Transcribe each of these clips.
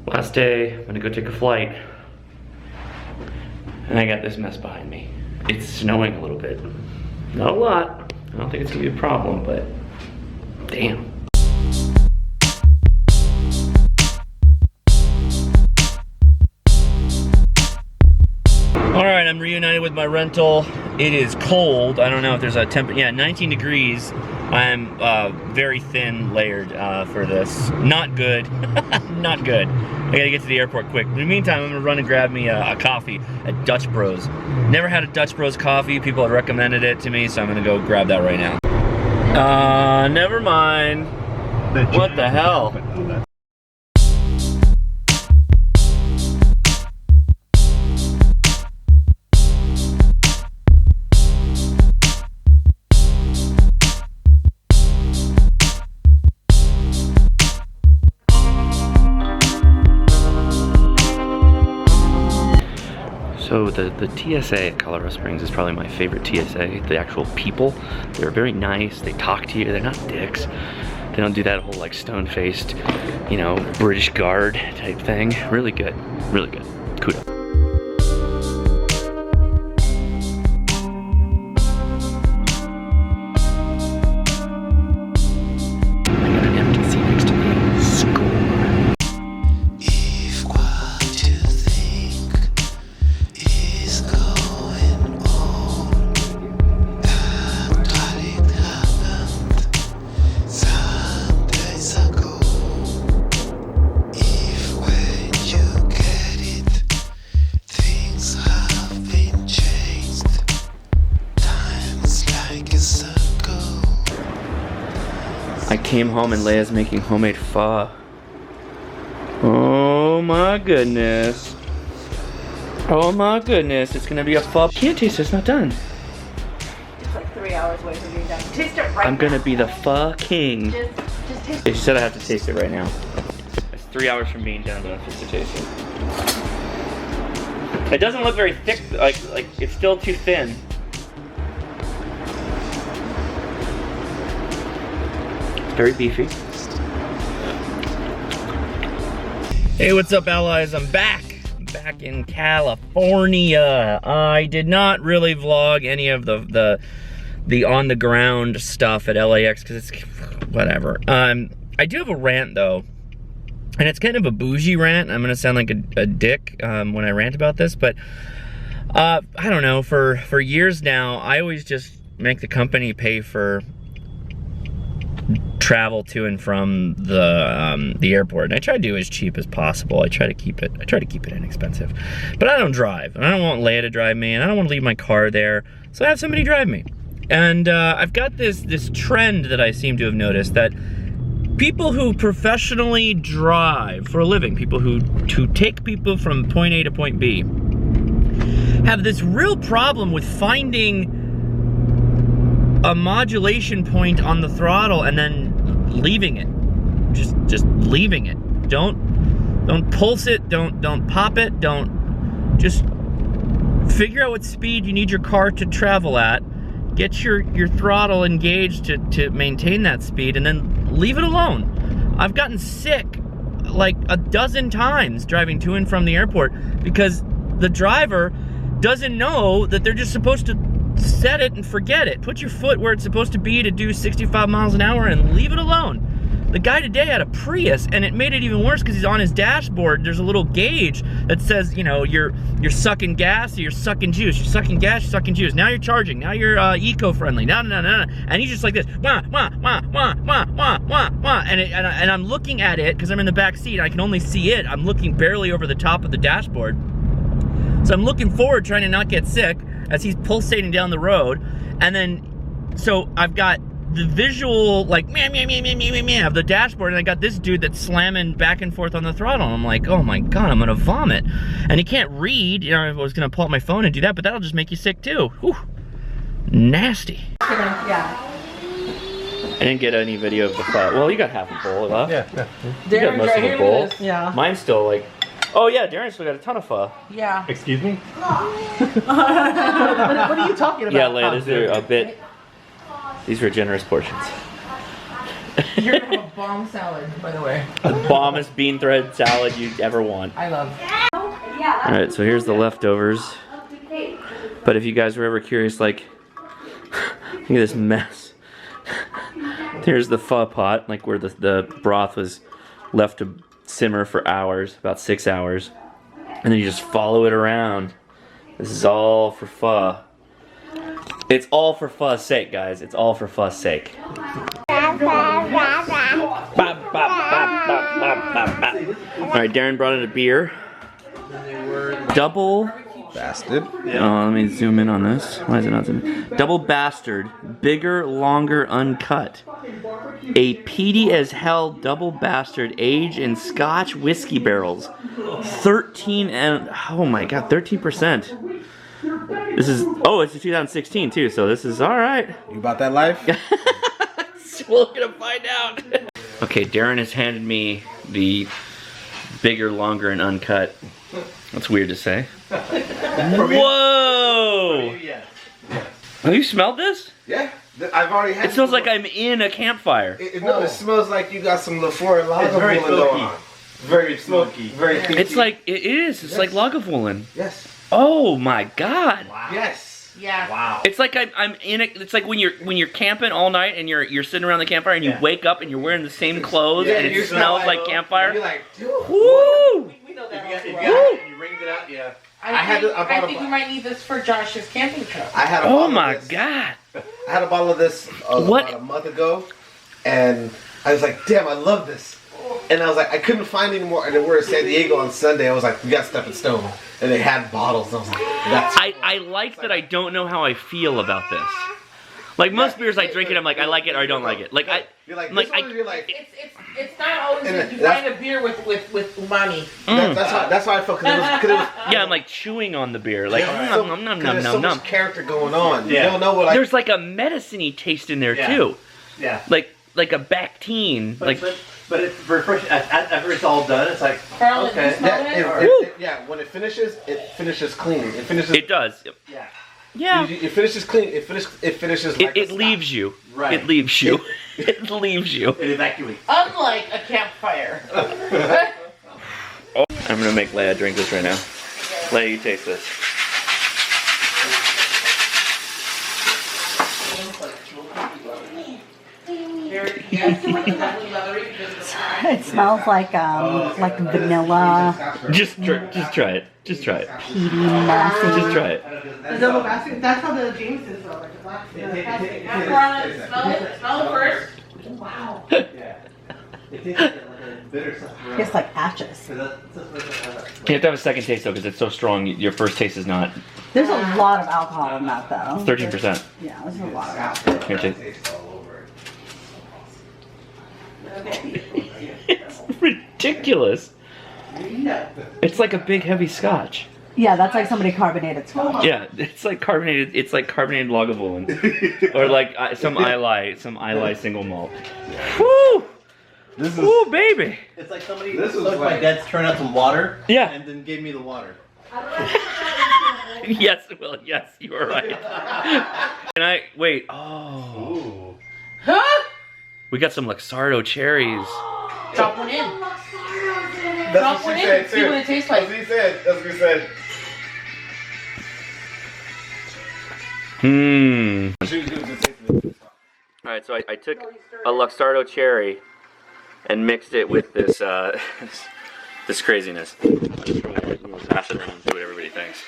Last day, I'm gonna go take a flight. And I got this mess behind me. It's snowing a little bit. Not a lot. I don't think it's gonna be a problem, but damn. All right, I'm reunited with my rental. It is cold. I don't know if there's a temp. Yeah, 19 degrees. I'm very thin layered for this. Not good. Not good. I gotta get to the airport quick. In the meantime, I'm gonna run and grab me a coffee at Dutch Bros. Never had a Dutch Bros coffee. People had recommended it to me, so I'm gonna go grab that right now. Never mind. What the hell? So the TSA at Colorado Springs is probably my favorite TSA. The actual people, they're very nice. They talk to you. They're not dicks. They don't do that whole like stone-faced, you know, British guard type thing. Really good. Really good. Kudos. I came home and Leia's making homemade pho. Oh my goodness. Oh my goodness, it's gonna be a pho. Can't taste it, it's not done. It's like 3 hours away from being done. Taste it right I'm gonna now. be the pho king. Just taste it. She said I have to taste it right now. It's 3 hours from being done, but I'm supposed to taste it. It doesn't look very thick, like it's still too thin. Very beefy. Hey, what's up, allies? I'm back. I'm back in California. I did not really vlog any of the on the ground stuff at LAX because it's whatever. I do have a rant though, and it's kind of a bougie rant. I'm gonna sound like a dick when I rant about this, but I don't know. For years now, I always just make the company pay for travel to and from the airport, and I try to do it as cheap as possible. I try to keep it inexpensive, but I don't drive, and I don't want Leia to drive me, and I don't want to leave my car there, so I have somebody drive me. And I've got this trend that I seem to have noticed, that people who professionally drive for a living, people who take people from point A to point B, have this real problem with finding a modulation point on the throttle and then leaving it. Just leaving it. Don't pulse it, don't pop it, just figure out what speed you need your car to travel at, get your throttle engaged to maintain that speed, and then leave it alone. I've gotten sick like a dozen times driving to and from the airport because the driver doesn't know that they're just supposed to set it and forget it. Put your foot where it's supposed to be to do 65 miles an hour and leave it alone. The guy today had a Prius, and it made it even worse because he's on his dashboard. There's a little gauge that says, you know, you're sucking gas or you're sucking juice. You're sucking gas, you're sucking juice. Now you're charging. Now you're eco-friendly. No. And he's just like this. Wah, wah, wah, wah, wah, wah, wah, wah. And I'm looking at it because I'm in the back seat. I can only see it. I'm looking barely over the top of the dashboard. So I'm looking forward, trying to not get sick as he's pulsating down the road. And then, so I've got the visual, like, meow, meow, meow, meow, meow, meow, of the dashboard, and I got this dude that's slamming back and forth on the throttle. And I'm like, oh my God, I'm gonna vomit. And he can't read. You know, I was gonna pull out my phone and do that, but that'll just make you sick too. Whew. Nasty. Yeah. I didn't get any video of the pho. Well, you got half a bowl left. Yeah. You got most of the bowl. Yeah. Mine's still like, oh yeah, Darren still got a ton of pho. Yeah. Excuse me? What are you talking about? Yeah, Leia, these are a bit, these were generous portions. You're gonna have a bomb salad, by the way. The bombest bean thread salad you'd ever want. I love. Alright, so here's the leftovers. But if you guys were ever curious, like, look at this mess. Here's the pho pot, like where the broth was left to simmer for hours, about 6 hours. And then you just follow it around. This is all for pho. It's all for pho's sake, guys. It's all for pho's sake. Alright, Darren brought in a beer. Double Bastard. let me zoom in on this. Why is it not zooming? Double bastard, bigger, longer, uncut. A peaty as hell double bastard aged in Scotch whiskey barrels. 13 and oh my god, 13%. This is it's a 2016 too, so this is all right. You about that life? We're gonna find out. Okay, Darren has handed me the bigger, longer, and uncut. That's weird to say. Whoa! Yes. Have you smelled this? Yeah. I've already had It smells like I'm in a campfire. No, it smells like you got some LaFleur Lagavulin It's very going on. Very smoky. Very peaty. It's like, it is. It's like Lagavulin. Yes. Oh my god. Wow. Yes. Yeah. Wow. It's like I'm in it. It's like when you're camping all night and you're sitting around the campfire and you wake up and you're wearing the same clothes and you it smell smells like campfire. You're like, dude. Woo! We know If that. you, also if well. you ring it out, yeah. I think we might need this for Josh's camping trip. I had a Oh bottle my of this. god. I had a bottle of this What? about a month ago, and I was like, damn, I love this. And I was like, I couldn't find any more. And then we were in San Diego on Sunday. I was like, we got Stepping Stone. And they had bottles. And I was like, that's I like that I don't know how I feel about this. Like most beers I drink it, I'm like, I like it or I don't like it. Like You're like, I'm like, this one, you're like, It's not always And that you that's- find a beer with umami. that's how I felt. Cause it was yeah, I'm like chewing on the beer. Like, yeah, nom, nom, nom, there's so nom, much nom. character going on. Yeah. You don't know what like. There's like a medicine-y taste in there Yeah. too. Yeah. Like a Bactine. But, Like but it's refreshing. After it's all done, it's like, Carl, okay. you smell Yeah, it? yeah, when it finishes clean. It finishes. it does. Yeah. Yeah. It finishes clean. It finishes. Like It a leaves you. Right. It leaves you. It leaves you. It evacuates. Unlike a campfire. I'm gonna make Leia drink this right now. Leia, you taste this. It smells like vanilla, Just try it. Just try it. peaty, mossy. Just try it. The double basket, that's how the Jameson smell like the black. Smell it first. Wow. Yeah. It tastes like a bitter stuff. Tastes like ashes. You have to have a second taste though, because it's so strong. Your first taste is not. There's a lot of alcohol in that though. 13%. Yeah, there's a lot of alcohol. Here, taste. It's ridiculous. It's like a big heavy scotch. Yeah, that's like somebody carbonated scotch. Yeah, it's like carbonated. It's like carbonated Lagavulin, or like some Islay single malt. Woo! This is. Woo, baby! It's like somebody This is took my like- dad's turned out some water. Yeah. And then gave me the water. Yes, well, yes, you are right. Can I wait? Oh, Ooh. Huh? we got some Luxardo cherries. Drop one in. That's Drop what one she in said and see too. what it tastes That's like. what he said. That's what he said. All right, so I took a Luxardo cherry and mixed it with this this craziness. I'm just gonna pass it around and see what everybody thinks.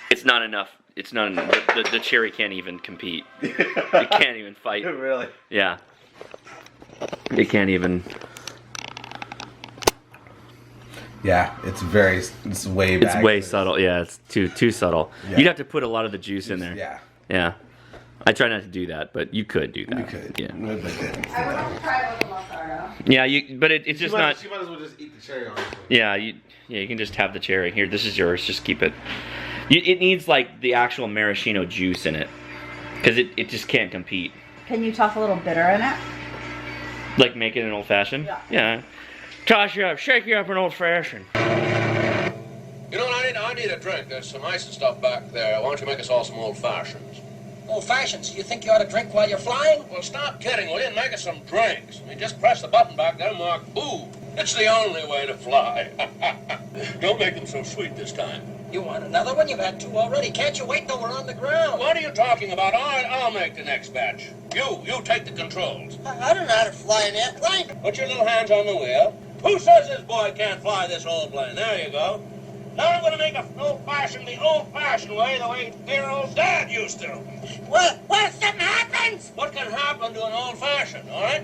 It's not enough. It's not enough. The cherry can't even compete. It can't even fight. Really? Yeah. It can't even. Yeah, it's way back. It's way subtle. Yeah, it's too subtle. Yeah. You'd have to put a lot of the juice in there. Yeah. Yeah. I try not to do that, but you could do that. You could. Yeah. Yeah. Yeah, but it's just not. She might as well just eat the cherry on it. Yeah, you can just have the cherry. Here, this is yours. Just keep it. It needs like the actual maraschino juice in it, because it just can't compete. Can you toss a little bitter in it? Like make it an old fashioned. Yeah. Yeah. Toss you up, shake you up an old fashioned. a drink. There's some ice and stuff back there. Why don't you make us all some old fashions? Old fashions? You think you ought to drink while you're flying? Well, stop kidding, will you? And make us some drinks. I mean, just press the button back there and mark boo. It's the only way to fly. Don't make them so sweet this time. You want another one? You've had 2 already. Can't you wait till we're on the ground? What are you talking about? All right, I'll make the next batch. You take the controls. I don't know how to fly an airplane. Put your little hands on the wheel. Who says this boy can't fly this old plane? There you go. Now I'm going to make a old-fashioned the old-fashioned way, the way dear old Dad used to. What if something happens? What can happen to an old-fashioned, all right?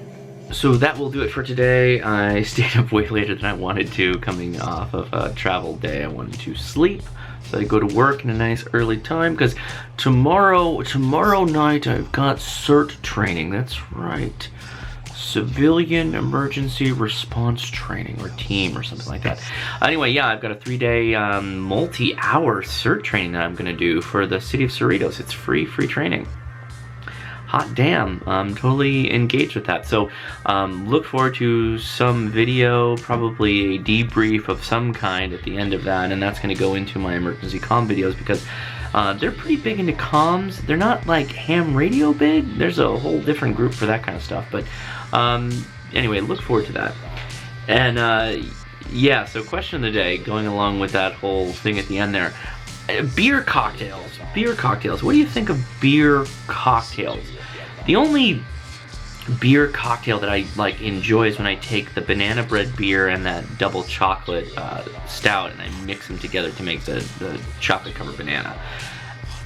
So that will do it for today. I stayed up way later than I wanted to, coming off of a travel day. I wanted to sleep, so I go to work in a nice early time, because tomorrow night I've got CERT training. That's right. Civilian Emergency Response Training, or team, or something like that. Anyway, yeah, I've got a 3-day multi-hour CERT training that I'm going to do for the city of Cerritos. It's free training. Hot damn, I'm totally engaged with that. So look forward to some video, probably a debrief of some kind at the end of that, and that's going to go into my emergency comm videos, because they're pretty big into comms. They're not like ham radio big. There's a whole different group for that kind of stuff, but anyway, look forward to that. And yeah, so question of the day, going along with that whole thing at the end there. Beer cocktails. What do you think of beer cocktails? The only beer cocktail that I enjoy is when I take the banana bread beer and that double chocolate stout, and I mix them together to make the chocolate covered banana.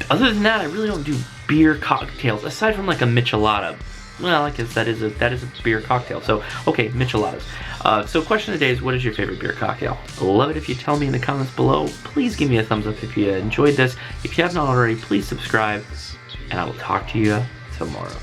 Other than that, I really don't do beer cocktails aside from like a michelada. Well, I guess that is a beer cocktail. So okay, micheladas. So question of the day is, what is your favorite beer cocktail? Love it if you tell me in the comments below. Please give me a thumbs up if you enjoyed this. If you have not already, please subscribe, and I will talk to you tomorrow.